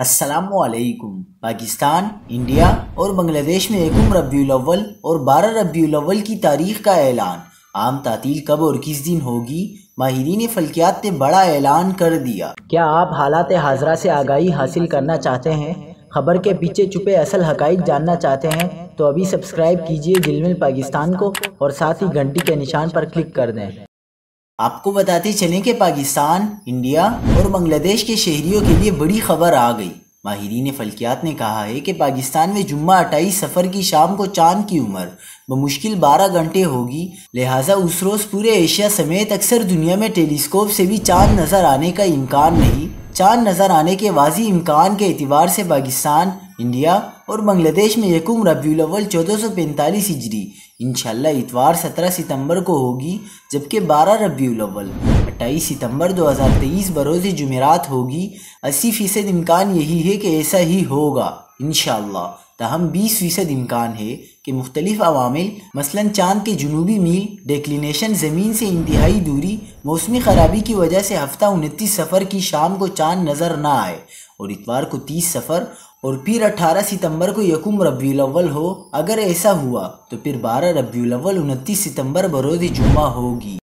السلام علیکم۔ پاکستان، انڈیا اور بنگلہ دیش میں یکم ربیع الاول اور 12 ربیع الاول کی تاریخ کا اعلان۔ عام تعطیل کب اور کس دن ہوگی؟ ماہرین فلکیات نے بڑا اعلان کر دیا۔ کیا آپ حالات حاضرہ سے آگاہی حاصل کرنا چاہتے ہیں؟ خبر کے پیچھے چھپے اصل حقائق جاننا چاہتے ہیں تو ابھی سبسکرائب کیجئے جلمل پاکستان کو اور ساتھ ہی گھنٹی کے نشان پر کلک کر دیں۔ آپ کو بتاتے چلیں کہ پاکستان، انڈیا اور بنگلہ دیش کے شہریوں کے لیے بڑی خبر آ گئی۔ ماہرین فلکیات نے کہا ہے کہ پاکستان میں جمعہ 28 صفر کی شام کو چاند کی عمر بمشکل 12 گھنٹے ہوگی، لہٰذا اس روز پورے ایشیا سمیت اکثر دنیا میں ٹیلیسکوپ سے بھی چاند نظر آنے کا امکان نہیں۔ چاند نظر آنے کے واضح امکان کے اعتبار سے پاکستان، انڈیا اور بنگلہ دیش میں یکم ربیع الاول 1445 ہجری انشاءاللہ اتوار 17 ستمبر کو ہوگی، جبکہ 12 ربیع الاول 28 ستمبر 2023 بروز جمعرات ہوگی۔ 80% امکان یہی ہے کہ ایسا ہی ہوگا انشاءاللہ، تاہم 20% امکان ہے کہ مختلف عوامل مثلا چاند کے جنوبی میل ڈیکلینیشن، زمین سے انتہائی دوری، موسمی خرابی کی وجہ سے ہفتہ 29 صفر کی شام کو چاند نظر نہ آئے اور اتوار کو 30 صفر اور پھر 18 ستمبر کو یکم ربیع الاول ہو۔ اگر ایسا ہوا تو پھر 12 ربیع الاول 29 ستمبر بروز جمعہ ہوگی۔